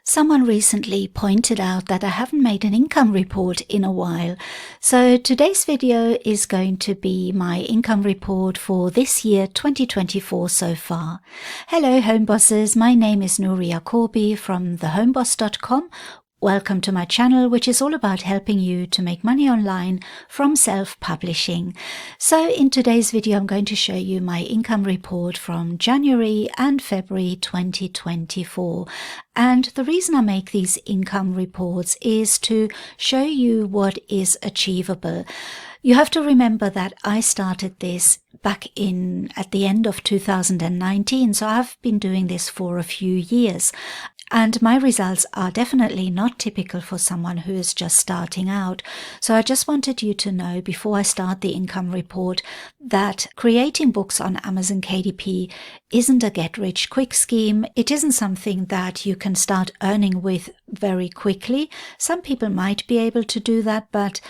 Someone recently pointed out that I haven't made an income report in a while. So today's video is going to be my income report for this year 2024 so far. Hello home bosses, my name is Nuria Corby from thehomeboss.com. Welcome to my channel, which is all about helping you to make money online from self-publishing. So in today's video, I'm going to show you my income report from January and February 2024. And the reason I make these income reports is to show you what is achievable. You have to remember that I started this back at the end of 2019, so I've been doing this for a few years. And my results are definitely not typical for someone who is just starting out. So I just wanted you to know before I start the income report that creating books on Amazon KDP isn't a get-rich-quick scheme. It isn't something that you can start earning with very quickly. Some people might be able to do that, but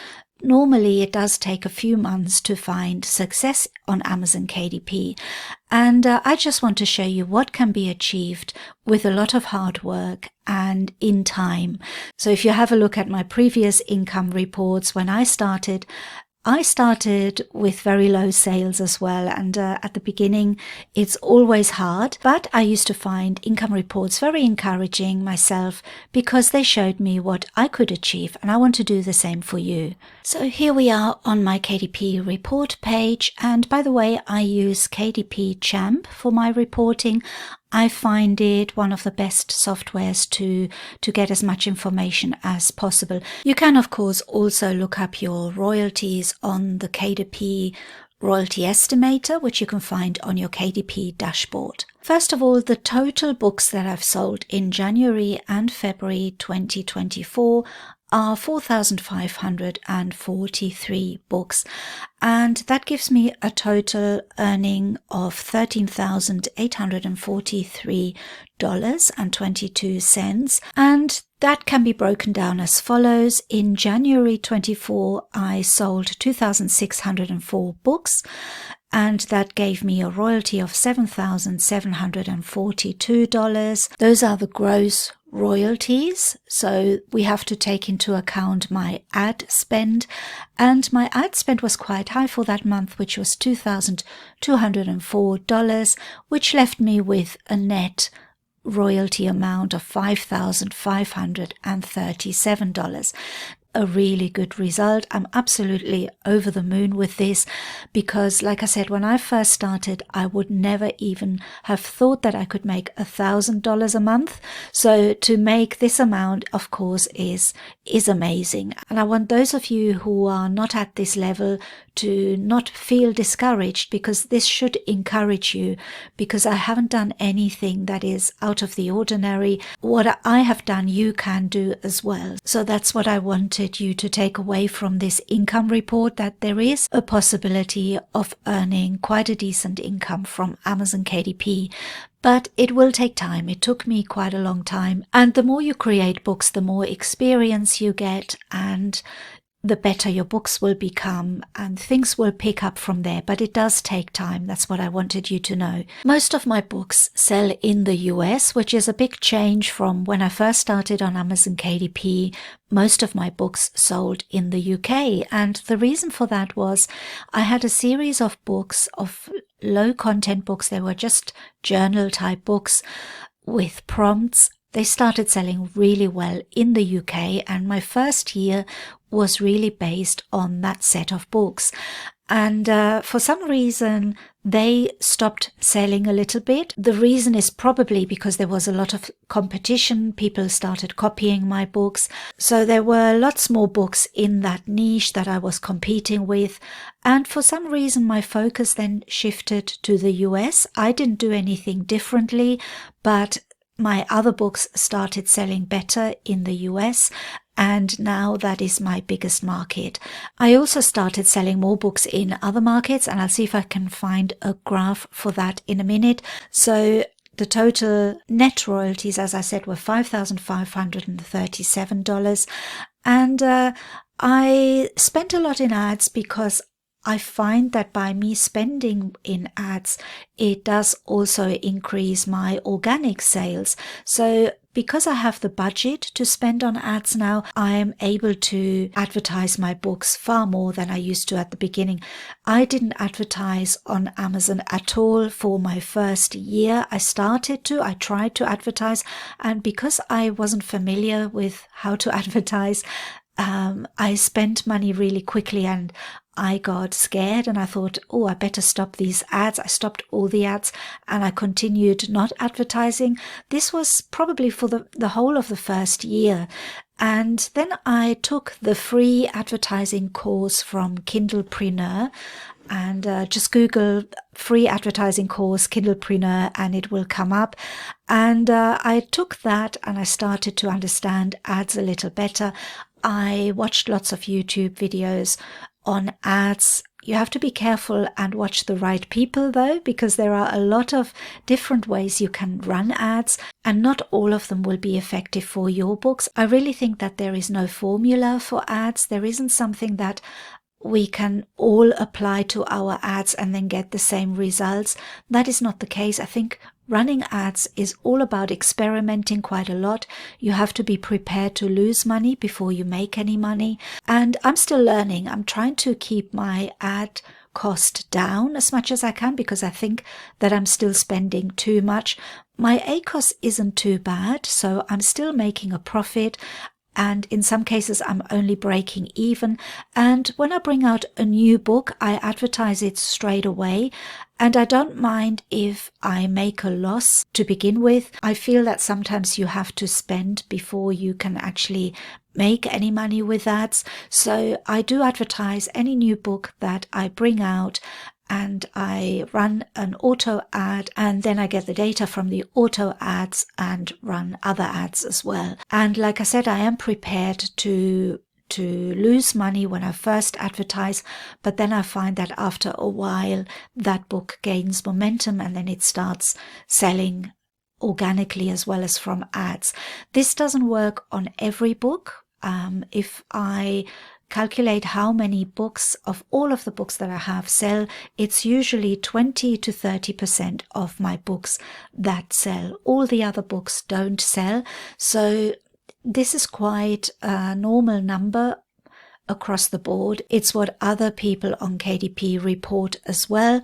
normally it does take a few months to find success on Amazon KDP. And I just want to show you what can be achieved with a lot of hard work and in time. So if you have a look at my previous income reports, when I started with very low sales as well, and at the beginning it's always hard, but I used to find income reports very encouraging myself because they showed me what I could achieve, and I want to do the same for you. So here we are on my KDP report page, and by the way, I use KDP Champ for my reporting. I find it one of the best softwares to get as much information as possible. You can, of course, also look up your royalties on the KDP royalty estimator, which you can find on your KDP dashboard. First of all, the total books that I've sold in January and February 2024 are 4,543 books, and that gives me a total earning of $13,843.22, and that can be broken down as follows. In January 24, I sold 2,604 books, and that gave me a royalty of $7,742. Those are the gross royalties, so we have to take into account my ad spend, and my ad spend was quite high for that month, which was $2,204, which left me with a net royalty amount of $5,537. A really good result. I'm absolutely over the moon with this because, like I said, when I first started, I would never even have thought that I could make $1,000 a month. So to make this amount, of course, is amazing. And I want those of you who are not at this level to not feel discouraged, because this should encourage you, because I haven't done anything that is out of the ordinary. What I have done, you can do as well. So that's what I wanted you to take away from this income report, that there is a possibility of earning quite a decent income from Amazon KDP. But it will take time. It took me quite a long time. And the more you create books, the more experience you get, and the better your books will become, and things will pick up from there. But it does take time. That's what I wanted you to know. Most of my books sell in the US, which is a big change from when I first started on Amazon KDP. Most of my books sold in the UK. And the reason for that was I had a series of books, of low content books. They were just journal type books with prompts. They started selling really well in the UK, and my first year was really based on that set of books. And for some reason, they stopped selling a little bit. The reason is probably because there was a lot of competition. People started copying my books. So there were lots more books in that niche that I was competing with. And for some reason, my focus then shifted to the US. I didn't do anything differently, but my other books started selling better in the US, and now that is my biggest market. I also started selling more books in other markets, and I'll see if I can find a graph for that in a minute. So the total net royalties, as I said, were $5,537, and I spent a lot in ads because I find that by me spending in ads, it does also increase my organic sales. So because I have the budget to spend on ads now, I am able to advertise my books far more than I used to at the beginning. I didn't advertise on Amazon at all for my first year. I tried to advertise, and because I wasn't familiar with how to advertise, I spent money really quickly, and I got scared and I thought, oh, I better stop these ads. I stopped all the ads and I continued not advertising. This was probably for the whole of the first year. And then I took the free advertising course from Kindlepreneur, and just Google free advertising course Kindlepreneur and it will come up. And I took that and I started to understand ads a little better. I watched lots of YouTube videos on ads. You have to be careful and watch the right people though, because there are a lot of different ways you can run ads and not all of them will be effective for your books. I really think that there is no formula for ads. There isn't something that we can all apply to our ads and then get the same results. That is not the case. I think running ads is all about experimenting quite a lot. You have to be prepared to lose money before you make any money. And I'm still learning. I'm trying to keep my ad cost down as much as I can because I think that I'm still spending too much. My ACOS isn't too bad, so I'm still making a profit. And in some cases, I'm only breaking even. And when I bring out a new book, I advertise it straight away. And I don't mind if I make a loss to begin with. I feel that sometimes you have to spend before you can actually make any money with ads. So I do advertise any new book that I bring out, and I run an auto ad, and then I get the data from the auto ads and run other ads as well. And like I said, I am prepared to lose money when I first advertise, but then I find that after a while that book gains momentum and then it starts selling organically as well as from ads. This doesn't work on every book. If I calculate how many books of all of the books that I have sell, it's usually 20 to 30% of my books that sell. All the other books don't sell. So this is quite a normal number across the board. It's what other people on KDP report as well.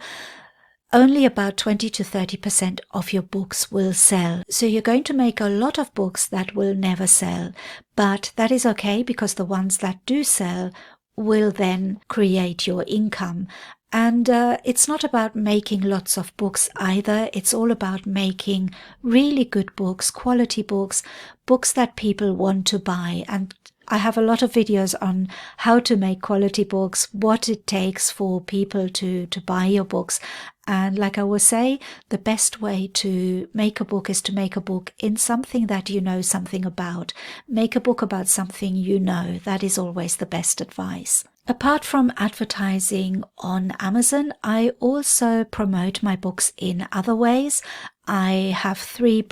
Only about 20 to 30% of your books will sell. So you're going to make a lot of books that will never sell. But that is okay, because the ones that do sell will then create your income. And it's not about making lots of books either. It's all about making really good books, quality books, books that people want to buy. And I have a lot of videos on how to make quality books, what it takes for people to buy your books. And like I will say, the best way to make a book is to make a book in something that you know something about. Make a book about something you know. That is always the best advice. Apart from advertising on Amazon, I also promote my books in other ways. I have three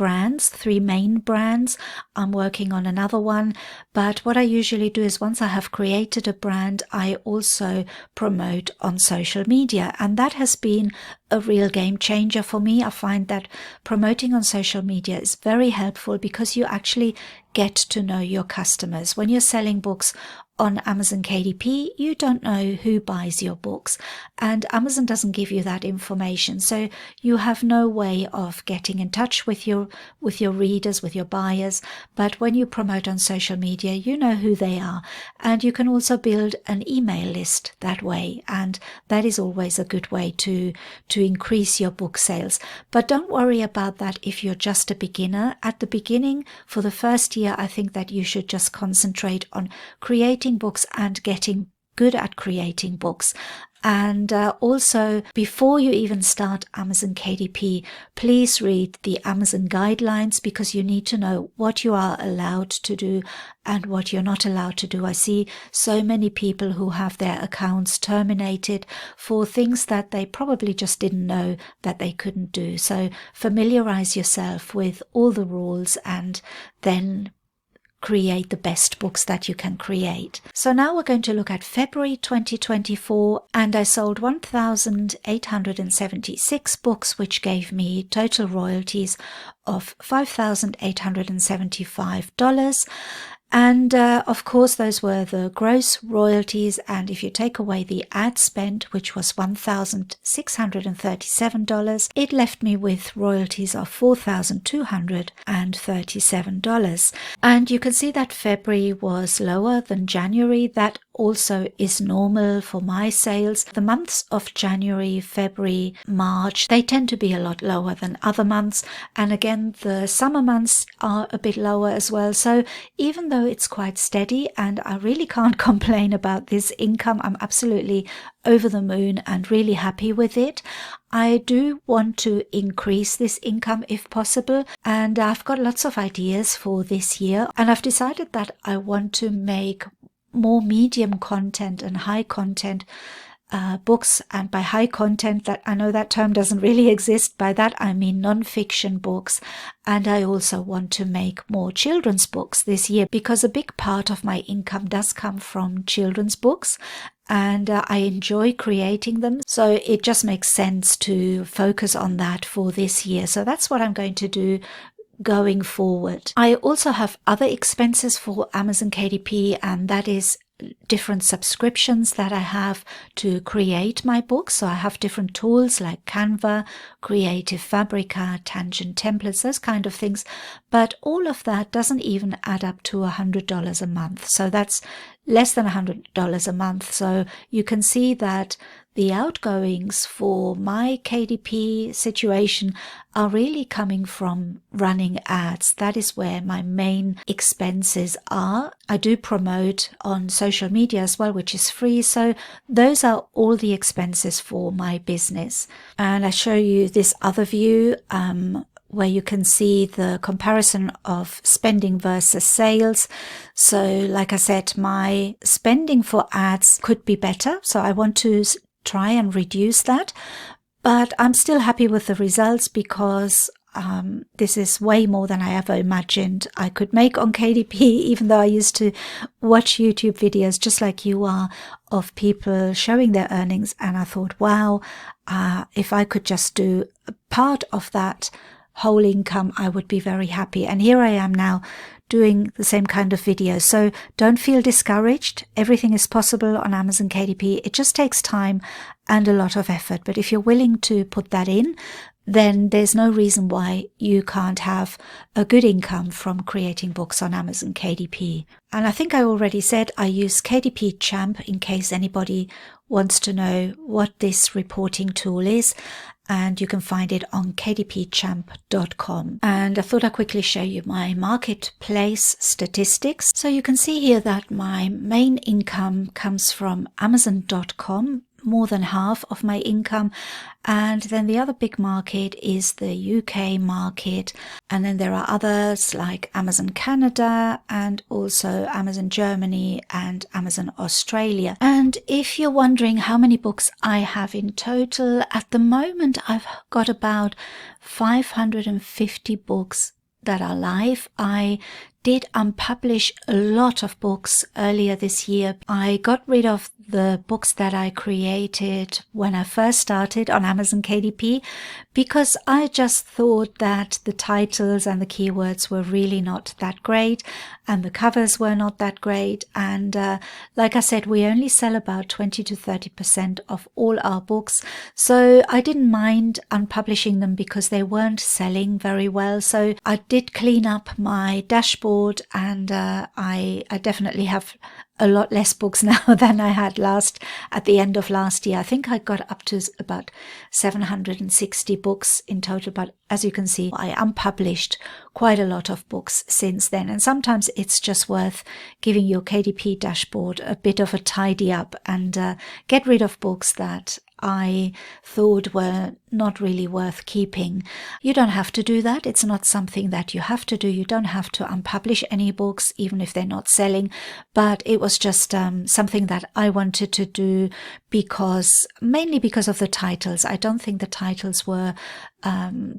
main brands. I'm working on another one. But what I usually do is once I have created a brand, I also promote on social media. And that has been a real game changer for me. I find that promoting on social media is very helpful because you actually get to know your customers. When you're selling books on Amazon KDP, you don't know who buys your books, and Amazon doesn't give you that information. So you have no way of getting in touch with your readers, with your buyers. But when you promote on social media, you know who they are, and you can also build an email list that way. And that is always a good way to increase your book sales. But don't worry about that if you're just a beginner. At the beginning, for the first year, I think that you should just concentrate on creating books and getting good at creating books. And also, before you even start Amazon KDP, please read the Amazon guidelines, because you need to know what you are allowed to do and what you're not allowed to do. I see so many people who have their accounts terminated for things that they probably just didn't know that they couldn't do. So familiarize yourself with all the rules and then create the best books that you can create. So now we're going to look at February 2024, and I sold 1,876 books, which gave me total royalties of $5,875. And of course, those were the gross royalties. And if you take away the ad spend, which was $1,637, it left me with royalties of $4,237. And you can see that February was lower than January. That also is normal for my sales. The months of January, February, March, they tend to be a lot lower than other months. And again, the summer months are a bit lower as well. So even though it's quite steady, and I really can't complain about this income, I'm absolutely over the moon and really happy with it. I do want to increase this income if possible, and I've got lots of ideas for this year, and I've decided that I want to make more medium content and high content books. And by high content, that I know that term doesn't really exist. By that I mean non-fiction books. And I also want to make more children's books this year, because a big part of my income does come from children's books, and I enjoy creating them. So it just makes sense to focus on that for this year. So that's what I'm going to do going forward. I also have other expenses for Amazon KDP, and that is different subscriptions that I have to create my books. So I have different tools like Canva, Creative Fabrica, Tangent templates, those kind of things. But all of that doesn't even add up to $100 a month. So that's less than $100 a month. So you can see that the outgoings for my KDP situation are really coming from running ads. That is where my main expenses are. I do promote on social media as well, which is free. So those are all the expenses for my business. And I show you this other view where you can see the comparison of spending versus sales. So like I said, my spending for ads could be better. So I want to try and reduce that, but I'm still happy with the results, because this is way more than I ever imagined I could make on KDP, even though I used to watch YouTube videos just like you are of people showing their earnings, and I thought, wow, if I could just do a part of that whole income, I would be very happy. And here I am now doing the same kind of videos. So don't feel discouraged. Everything is possible on Amazon KDP. It just takes time and a lot of effort. But if you're willing to put that in, then there's no reason why you can't have a good income from creating books on Amazon KDP. And I think I already said I use KDP Champ in case anybody wants to know what this reporting tool is. And you can find it on kdpchamp.com. And I thought I'd quickly show you my marketplace statistics. So you can see here that my main income comes from Amazon.com, more than half of my income. And then the other big market is the UK market. And then there are others like Amazon Canada and also Amazon Germany and Amazon Australia. And if you're wondering how many books I have in total, at the moment I've got about 550 books that are live. I did unpublish a lot of books earlier this year. I got rid of the books that I created when I first started on Amazon KDP, because I just thought that the titles and the keywords were really not that great, and the covers were not that great. And like I said, we only sell about 20 to 30% of all our books. So I didn't mind unpublishing them because they weren't selling very well. So I did clean up my dashboard, and I definitely have a lot less books now than I had at the end of last year. I think I got up to about 760 books in total, but as you can see, I unpublished quite a lot of books since then. And sometimes it's just worth giving your KDP dashboard a bit of a tidy up and get rid of books that I thought were not really worth keeping. You don't have to do that. It's not something that you have to do. You don't have to unpublish any books, even if they're not selling. But it was just something that I wanted to do mainly because of the titles. I don't think the titles were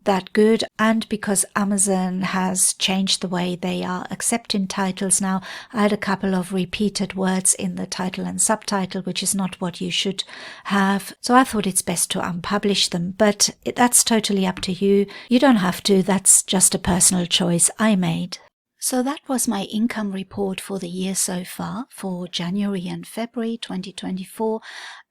that good, and because Amazon has changed the way they are accepting titles now. I had a couple of repeated words in the title and subtitle, which is not what you should have. So I thought it's best to unpublish them, but that's totally up to you. You don't have to. That's just a personal choice I made. So that was my income report for the year so far, for January and February 2024.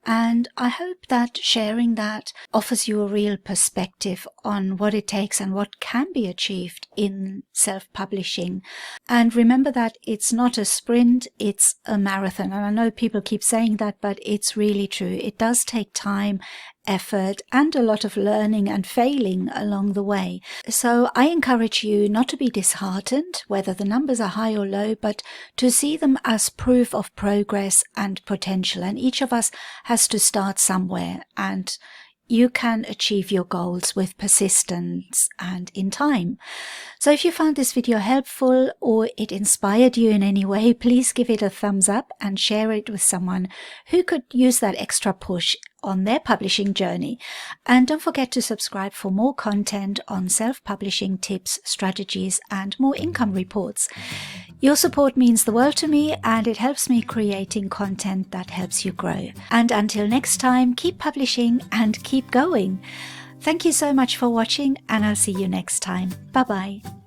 And I hope that sharing that offers you a real perspective on what it takes and what can be achieved in self-publishing. And remember that it's not a sprint, it's a marathon. And I know people keep saying that, but it's really true. It does take time, effort, and a lot of learning and failing along the way. So I encourage you not to be disheartened, whether the numbers are high or low, but to see them as proof of progress and potential. And each of us has to start somewhere, and you can achieve your goals with persistence and in time. So if you found this video helpful or it inspired you in any way, please give it a thumbs up and share it with someone who could use that extra push on their publishing journey. And don't forget to subscribe for more content on self-publishing tips, strategies, and more income reports. Your support means the world to me, and it helps me creating content that helps you grow. And until next time, keep publishing and keep going. Thank you so much for watching, and I'll see you next time. Bye-bye.